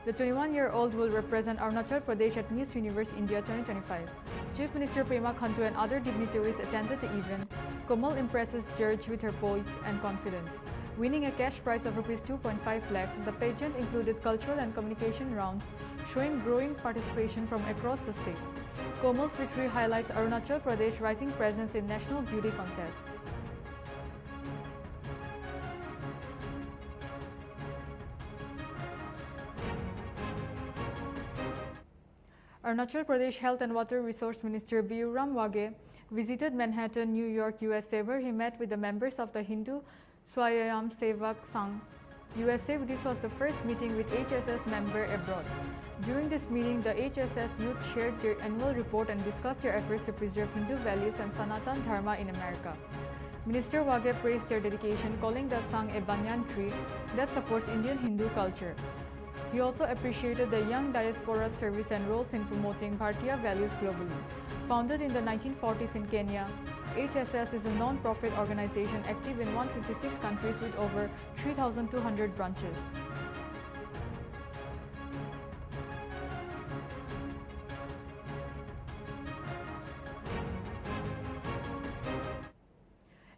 The 21-year-old will represent Arunachal Pradesh at Miss Universe India 2025. Chief Minister Prema Khantu and other dignitaries attended the event. Komal impresses judge with her poise and confidence. Winning a cash prize of Rs 2.5 lakh, the pageant included cultural and communication rounds, showing growing participation from across the state. Komal's victory highlights Arunachal Pradesh rising presence in National Beauty Contest. Arunachal Pradesh Health and Water Resource Minister Biuram Wage visited Manhattan, New York, USA, where he met with the members of the Hindu Swayam Sevak Sangh USA. This was the first meeting with HSS member abroad. During this meeting, the HSS youth shared their annual report and discussed their efforts to preserve Hindu values and Sanatan Dharma in America. Minister Wage praised their dedication, calling the Sang a banyan tree that supports Indian Hindu culture. He also appreciated the young diaspora's service and roles in promoting Bharatiya values globally. Founded in the 1940s in Kenya, HSS is a non-profit organization active in 156 countries with over 3,200 branches.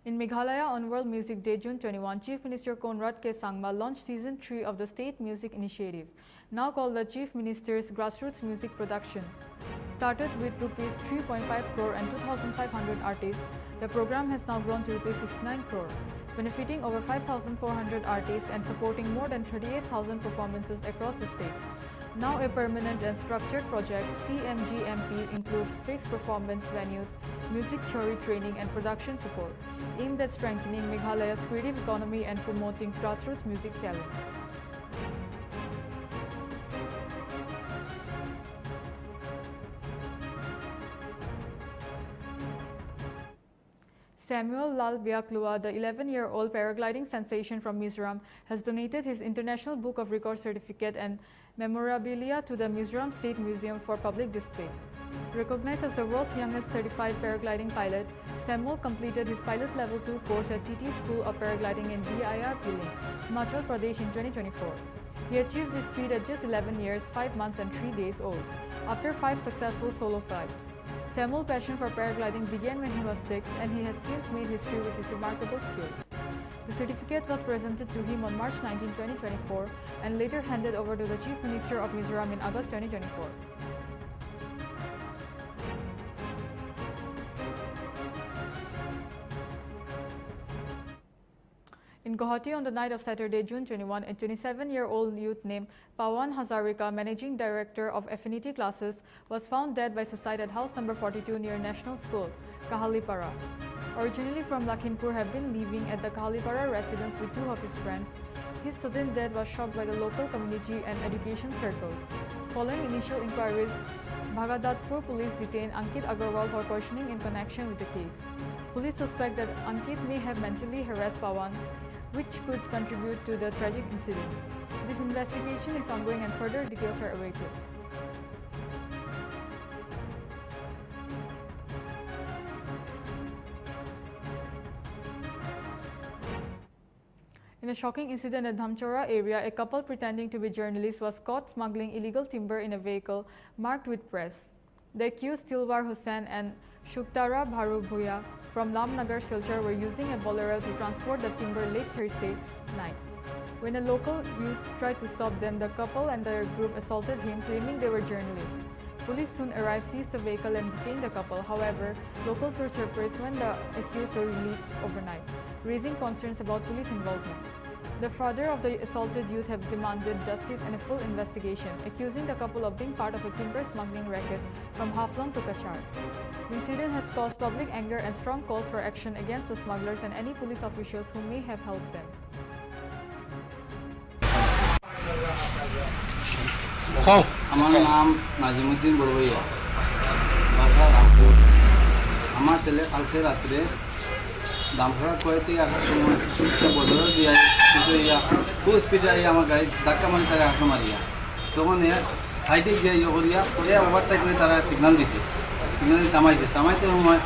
In Meghalaya on World Music Day, June 21, Chief Minister Conrad K. Sangma launched Season 3 of the State Music Initiative, now called the Chief Minister's Grassroots Music Production. Started with Rs 3.5 crore and 2,500 artists, the program has now grown to Rs 69 crore, benefiting over 5,400 artists and supporting more than 38,000 performances across the state. Now a permanent and structured project, CMGMP includes fixed performance venues, music theory training and production support, aimed at strengthening Meghalaya's creative economy and promoting grassroots music talent. Samuel Lal Biaklua, the 11-year-old paragliding sensation from Mizoram, has donated his International Book of Records certificate and memorabilia to the Mizoram State Museum for public display. Recognized as the world's youngest certified paragliding pilot, Samuel completed his pilot level 2 course at TT School of Paragliding in BIR Piling, Himachal Pradesh in 2024. He achieved this feat at just 11 years, 5 months and 3 days old, after 5 successful solo flights. Samuel's passion for paragliding began when he was 6 and he has since made history with his remarkable skills. The certificate was presented to him on March 19, 2024 and later handed over to the Chief Minister of Mizoram in August 2024. In Guwahati on the night of Saturday, June 21, a 27-year-old youth named Pawan Hazarika, Managing Director of Affinity Classes, was found dead by suicide at house number 42 near National School, Kahalipara. Originally from Lakhimpur, had been living at the Kahalipara residence with 2 of his friends. His sudden death was shocked by the local community and education circles. Following initial inquiries, Bhagadatpur police detained Ankit Agarwal for questioning in connection with the case. Police suspect that Ankit may have mentally harassed Pawan, which could contribute to the tragic incident. This investigation is ongoing and further details are awaited. In a shocking incident at Dhamchora area, a couple pretending to be journalists was caught smuggling illegal timber in a vehicle marked with press. The accused Tilwar Hussain and Shuktara Bharubhuya from Lamnagar Silchar were using a bolero to transport the timber late Thursday night. When a local youth tried to stop them, the couple and their group assaulted him, claiming they were journalists. Police soon arrived, seized the vehicle and detained the couple. However, locals were surprised when the accused were released overnight, raising concerns about police involvement. The father of the assaulted youth have demanded justice and a full investigation, accusing the couple of being part of a timber smuggling racket from Haflong to Kachar. The incident has caused public anger and strong calls for action against the smugglers and any police officials who may have helped them. আমার নাম নাজিমুদ্দিন বড়বইয়া, বাসা রামপুর। আমার ছেলে কালকে রাত্রে দামখড়া কয়েতে আসার সময় বদলের দিয়ে কিন্তু খুব স্পিডে আমার গাড়ি ধাক্কা মারি তারা আঁকড়ে মারিয়া, তখন সাইডে গিয়ে করিয়া পরে ওভারটেক করে তারা সিগনাল দিছে, সিগনাল থামাইতে সময়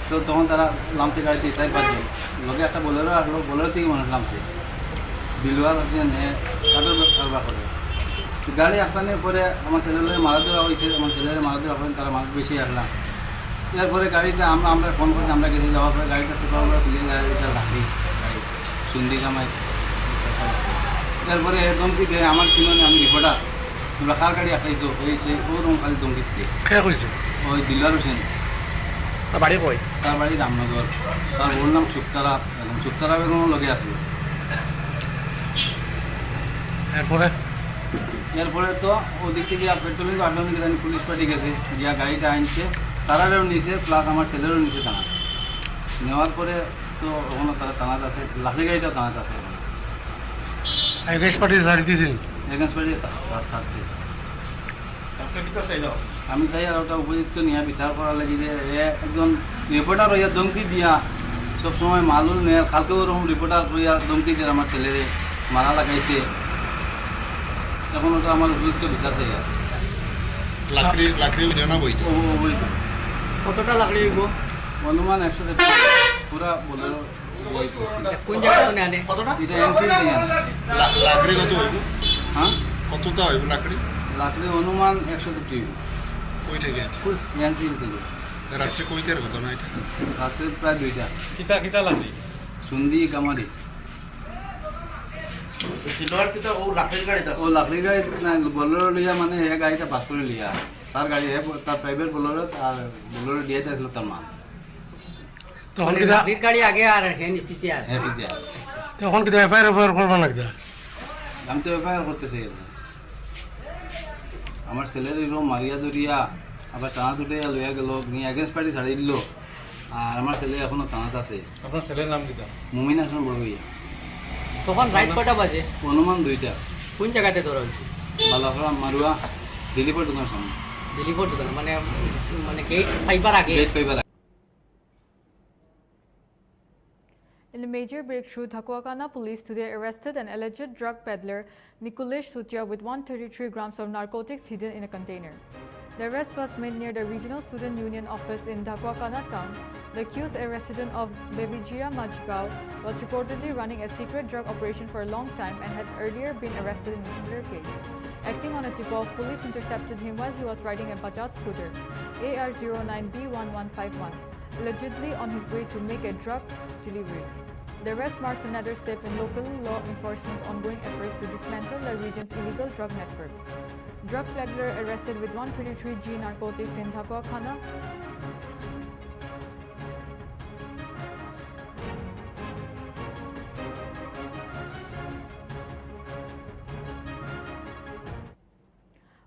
তো তখন তারা লামছে গাড়িতে 4-5 জন লগে একটা বলেরও আসলো, বলেরো থেকে মানুষ নামছে বিলুয়ার কারবার করে গাড়ি আসানোর পরে আমার ছেলের মারা ধরা হয়েছে, আমার ছেলের মারা ধরা হয়েছে, তারা মানুষ বেশি আসলাম। এরপরে গাড়িটা আমরা ফোন করে আমরা গেছি, যাওয়ার পরে গাড়িটা খুলে গাড়িটা ঘাটি গাড়ি সুন্দি কামাই। এরপরে দমকি দিয়ে আমার কিনে আমি রিপোর্টার তোমরা কার গাড়ি আসাইছো হয়েছে ওরকম খালি দমকি দিয়ে ওই দিলার হোসেন বাড়ি কই, তার বাড়ি রামনগর, তার ওর নাম সুক্তারা বেগম লগে আসলো। এরপরে তো ওদিক থেকে পেট্রোলিং আটলামিক পুলিশ পার্টি গেছে, গিয়া গাড়িটা আনছে, তারারও নিচে প্লাস আমার ছেলেরও নিচে টানা নেওয়ার পরে তো ওখানে তারা টানাতে আছে, লাঠি গাড়িটাও টানাতে আছে। এগেন্স পার্টি ছাড়ছে। আমি চাই আর ওটা উপযুক্ত নিয়ে বিচার করার লাগে যে একজন রিপোর্টার হইয়া ধমকি দিয়া সবসময় মালুল নেয়, কালকেও ওরকম রিপোর্টার করিয়া ধমকি দিয়ে আমার ছেলেরে মারা লাগাইছে। এখন ওটা আমার উপযুক্ত বিচার চাই। লাকড়ি না বইতো কতটা লাকড়ি হইব? অনুমান 100 পুরা বলের কোন জায়গা তো নেয় এটা এনসিএল দিয়ে লাকড়ি কত হইব? হ্যাঁ কতটা হইব লাকড়ি? লাকড়ি অনুমান 150 হইব। কই থেকে আছে? এনসিএল থেকে। রাত্রে কইতের ঘটনা এটা? রাত্রে প্রায় 2টা। কিতা লাকড়ি? সুন্দি গামারি। ও লাকড়ি গাড়ি না বলেরো লিয়া, মানে এই গাড়িটা পাস করে লিয়া। তার গাড়ি তার প্রাইভেট বলেরো, আর বলেরো দিয়ে আসলো তার মা। তখন কি লাকড়ির গাড়ি আগে আর হেন পিছিয়ে হ্যাঁ পিছিয়ে। তখন কি এফআইআর করবা লাগবে? আমি তো এফআইআর করতেছি। আমার ছেলের এরকম মারিয়া ধরিয়া আবার টানা তুটিয়া লইয়া গেল, নিয়ে এগেন্স্ট পার্টি ছাড়িয়ে দিল। আর আমার ছেলে এখনো টানাত আছে। আপনার ছেলের নাম কিতা? মুমিন হাসান বড় ভাইয়া। তখন রাত কটা বাজে? অনুমান 2টা। কোন জায়গাতে ধরা হয়েছে? বালাফরা মারুয়া দিলীপের দোকানের সামনে। দিলীপর দোকান মানে মানে গেট পাইবার আগে? গেট পাইবার আগে। In a major breakthrough, Dhakwakana police today arrested an alleged drug peddler, Nikulesh Sutia, with 133 grams of narcotics hidden in a container. The arrest was made near the Regional Student Union office in Dhakwakana town. The accused, a resident of Bebijia Majgao, was reportedly running a secret drug operation for a long time and had earlier been arrested in a similar case. Acting on a tip-off, police intercepted him while he was riding a Bajaj scooter, AR09B1151, allegedly on his way to make a drug delivery. The arrest marks another step in local law enforcement's ongoing efforts to dismantle the region's illegal drug network. Drug peddler arrested with 133 g narcotics in Dhakwakana.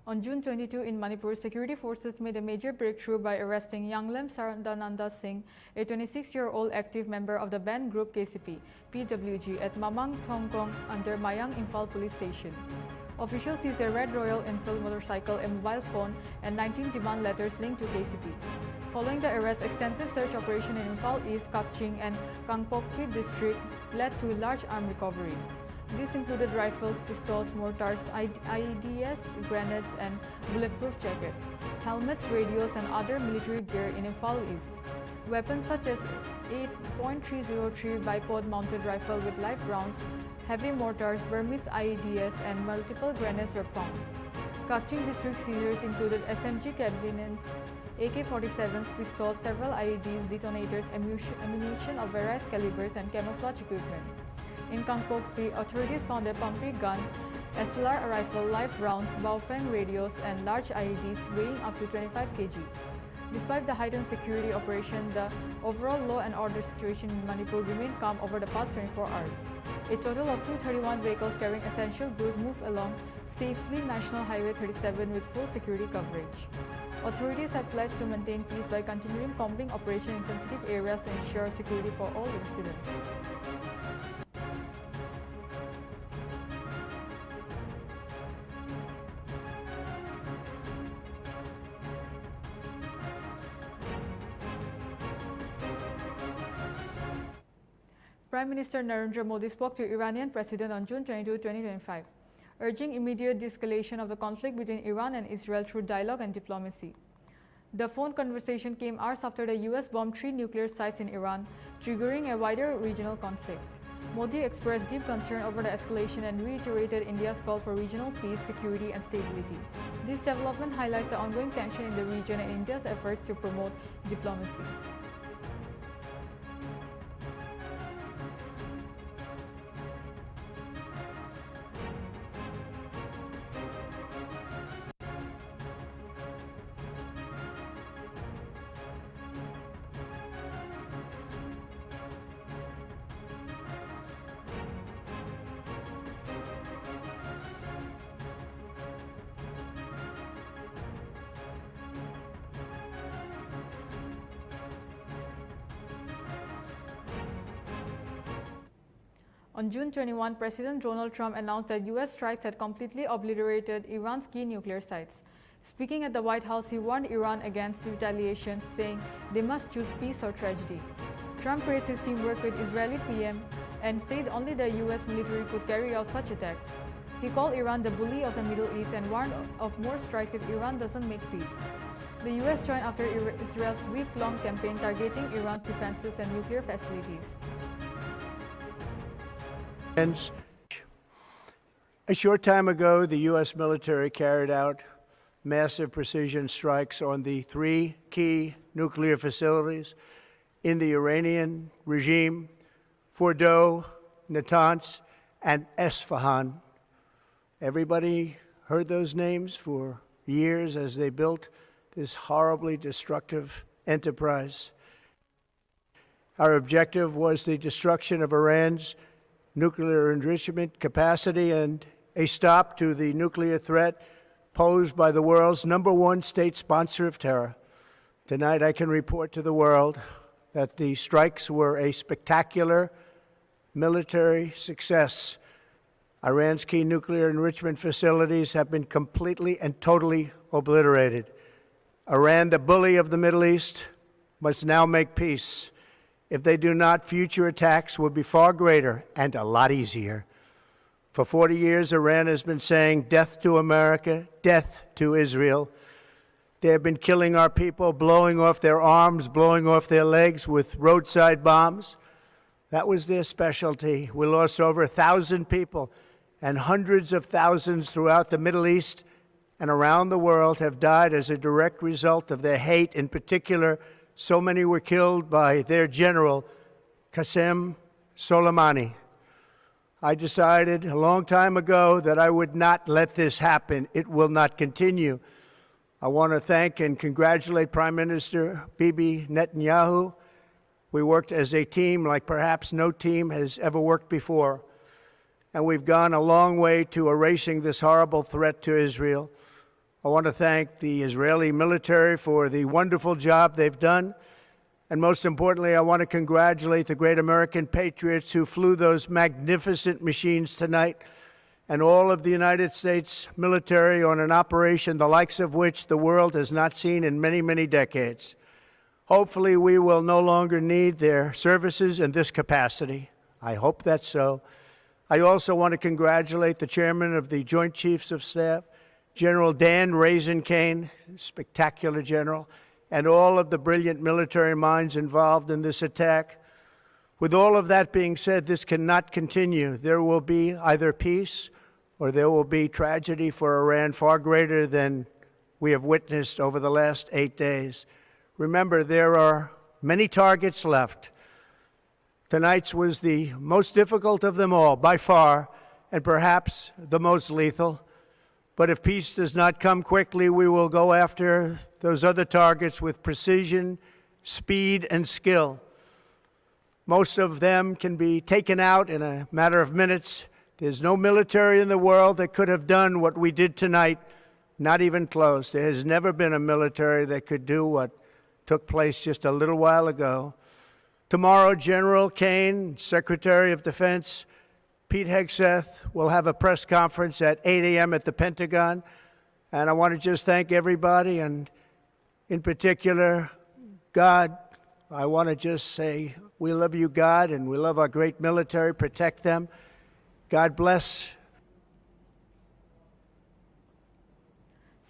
On June 22 in Manipur, security forces made a major breakthrough by arresting Yanglem Sarandananda Singh, a 26-year-old active member of the band group KCP, PWG, at Mamang Thongkong under Mayang Imphal police station. Officials seized a red Royal Enfield motorcycle, a mobile phone, and 19 demand letters linked to KCP. Following the arrest, extensive search operation in Imphal East, Kapching, and Kangpokpi district led to large arms recoveries. These included rifles, pistols, mortars, IEDs, grenades, and bulletproof jackets, helmets, radios, and other military gear in Imphal East. Weapons such as 8.303 bipod-mounted rifle with live rounds, heavy mortars, Burmese IEDs, and multiple grenades were found. Kaching district seizures included SMG cabinets, AK-47s, pistols, several IEDs, detonators, ammunition of various calibers, and camouflage equipment. In Kangpokpi, authorities found a pumpy gun, SLR rifle, live rounds, Baofeng radios, and large IEDs weighing up to 25 kg. Despite the heightened security operation, the overall law and order situation in Manipur remained calm over the past 24 hours. A total of 231 vehicles carrying essential goods moved along safely National Highway 37 with full security coverage. Authorities have pledged to maintain peace by continuing combing operations in sensitive areas to ensure security for all residents. Prime Minister Narendra Modi spoke to Iranian President on June 22, 2025, urging immediate de-escalation of the conflict between Iran and Israel through dialogue and diplomacy. The phone conversation came hours after the US bombed 3 nuclear sites in Iran, triggering a wider regional conflict. Modi expressed deep concern over the escalation and reiterated India's call for regional peace, security, and stability. This development highlights the ongoing tension in the region and India's efforts to promote diplomacy. On June 21, President Donald Trump announced that US strikes had completely obliterated Iran's key nuclear sites. Speaking at the White House, he warned Iran against retaliation, saying they must choose peace or tragedy. Trump praised his teamwork with Israeli PM and said only the US military could carry out such attacks. He called Iran the bully of the Middle East and warned of more strikes if Iran doesn't make peace. The US joined after Israel's week-long campaign targeting Iran's defenses and nuclear facilities. A short time ago, the U.S. military carried out massive precision strikes on the 3 key nuclear facilities in the Iranian regime: Fordow, Natanz, and Esfahan. Everybody heard those names for years as they built this horribly destructive enterprise. Our objective was the destruction of Iran's nuclear enrichment capacity and a stop to the nuclear threat posed by the world's #1 state sponsor of terror. Tonight I can report to the world that the strikes were a spectacular military success. Iran's key nuclear enrichment facilities have been completely and totally obliterated. Iran, the bully of the Middle East, must now make peace. If they do not, future attacks will be far greater and a lot easier. For 40 years, Iran has been saying death to America, death to Israel. They have been killing our people, blowing off their arms, blowing off their legs with roadside bombs. That was their specialty. We lost over 1,000 people, and hundreds of thousands throughout the Middle East and around the world have died as a direct result of their hate. In particular, so many were killed by their general, Qasem Soleimani. I decided a long time ago that I would not let this happen. It will not continue. I want to thank and congratulate Prime Minister Bibi Netanyahu. We worked as a team like perhaps no team has ever worked before. And we've gone a long way to erasing this horrible threat to Israel. I want to thank the Israeli military for the wonderful job they've done. And most importantly, I want to congratulate the great American patriots who flew those magnificent machines tonight, and all of the United States military on an operation the likes of which the world has not seen in many, many decades. Hopefully, we will no longer need their services in this capacity. I hope that's so. I also want to congratulate the chairman of the Joint Chiefs of Staff, General Dan Raisin-Kane, spectacular general, and all of the brilliant military minds involved in this attack. With all of that being said, this cannot continue. There will be either peace or there will be tragedy for Iran far greater than we have witnessed over the last 8 days. Remember, there are many targets left. Tonight's was the most difficult of them all, by far, and perhaps the most lethal. But if peace does not come quickly, we will go after those other targets with precision, speed, and skill. Most of them can be taken out in a matter of minutes. There's no military in the world that could have done what we did tonight, not even close. There has never been a military that could do what took place just a little while ago. Tomorrow, General Kane, Secretary of Defense, Pete Hegseth will have a press conference at 8 a.m. at the Pentagon. And I want to just thank everybody, and in particular, God. I want to just say, we love you, God, and we love our great military. Protect them. God bless.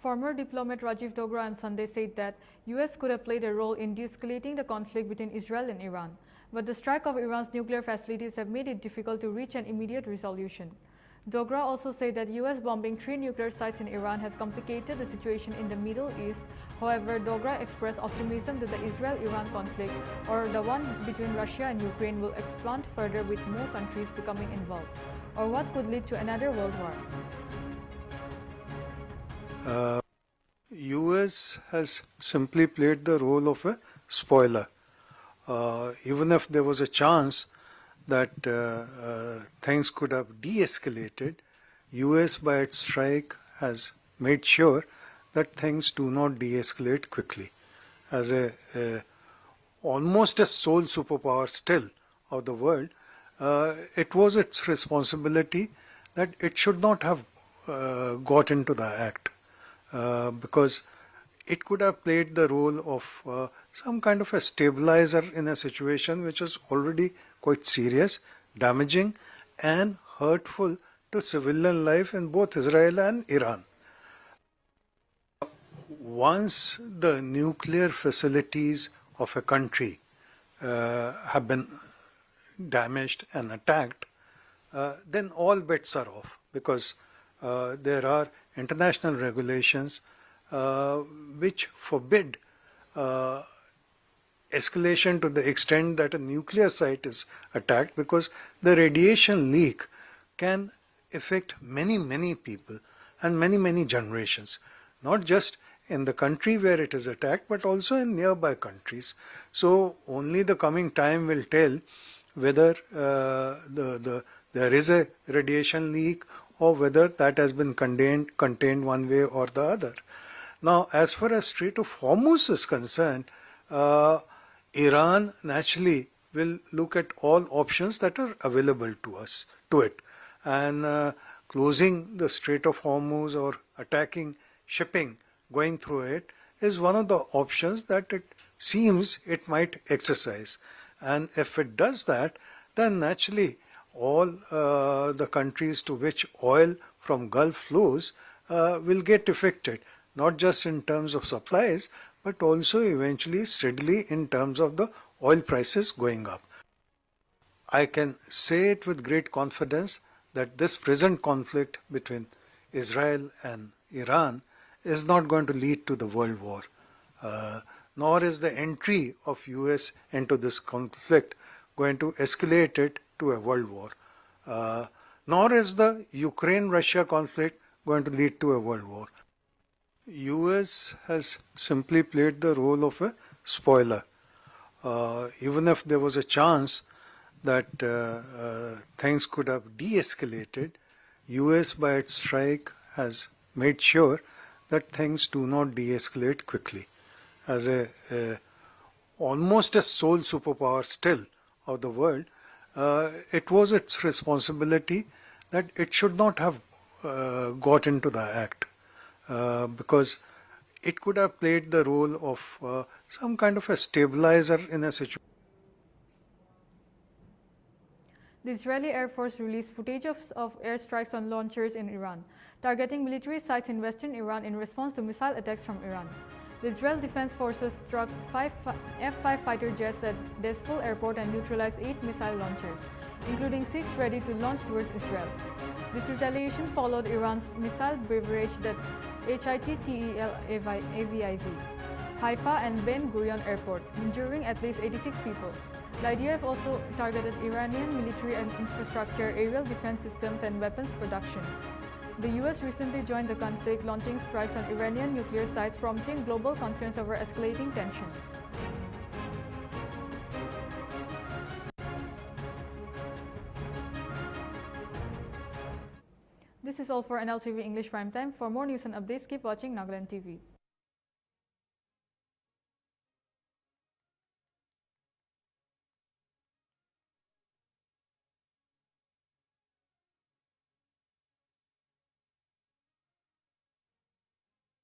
Former diplomat Rajiv Dogra on Sunday said that US could have played a role in de-escalating the conflict between Israel and Iran. But the strike of Iran's nuclear facilities have made it difficult to reach an immediate resolution. Dogra also said that US bombing 3 nuclear sites in Iran has complicated the situation in the Middle East. However, Dogra expressed optimism that the Israel-Iran conflict, or the one between Russia and Ukraine, will expand further with more countries becoming involved, or what could lead to another world war. US has simply played the role of a spoiler. Even if there was a chance that things could have de-escalated, US by its strike has made sure that things do not de-escalate quickly. As almost a sole superpower still of the world, it was its responsibility that it should not have got into the act, because it could have played the role of some kind of a stabilizer in a situation which is already quite serious, damaging and hurtful to civilian life in both Israel and Iran. Once the nuclear facilities of a country have been damaged and attacked, then all bets are off, because there are international regulations which forbid escalation to the extent that a nuclear site is attacked, because the radiation leak can affect many people and many generations, not just in the country where it is attacked, but also in nearby countries. So only the coming time will tell whether there is a radiation leak or whether that has been contained one way or the other. Now, as far as Strait of Hormuz is concerned, Iran naturally will look at all options that are available to it, and closing the Strait of Hormuz or attacking shipping going through it is one of the options that it seems it might exercise. And if it does that, then naturally all the countries to which oil from Gulf flows will get affected, not just in terms of supplies, but also eventually steadily in terms of the oil prices going up. I can say it with great confidence that this present conflict between Israel and Iran is not going to lead to the world war, nor is the entry of US into this conflict going to escalate it to a world war, nor is the Ukraine-Russia conflict going to lead to a world war. US has simply played the role of a spoiler. Even if there was a chance that things could have de-escalated, US by its strike has made sure that things do not de-escalate quickly. As almost a sole superpower still of the world, it was its responsibility that it should not have got into the act, because it could have played the role of some kind of a stabilizer in a situation. The Israeli Air Force released footage of airstrikes on launchers in Iran, targeting military sites in western Iran in response to missile attacks from Iran. The Israel Defense Forces struck 5 F-5 fighter jets at Dezful Airport and neutralized 8 missile launchers, including 6 ready to launch towards Israel. This retaliation followed Iran's missile barrage at HITTEL Aviv, Haifa and Ben Gurion Airport, injuring at least 86 people. The IDF also targeted Iranian military and infrastructure, aerial defense systems, and weapons production. The US recently joined the conflict, launching strikes on Iranian nuclear sites, prompting global concerns over escalating tensions. This is all for Nltv English Primetime. For more news and updates, keep watching Nagaland TV.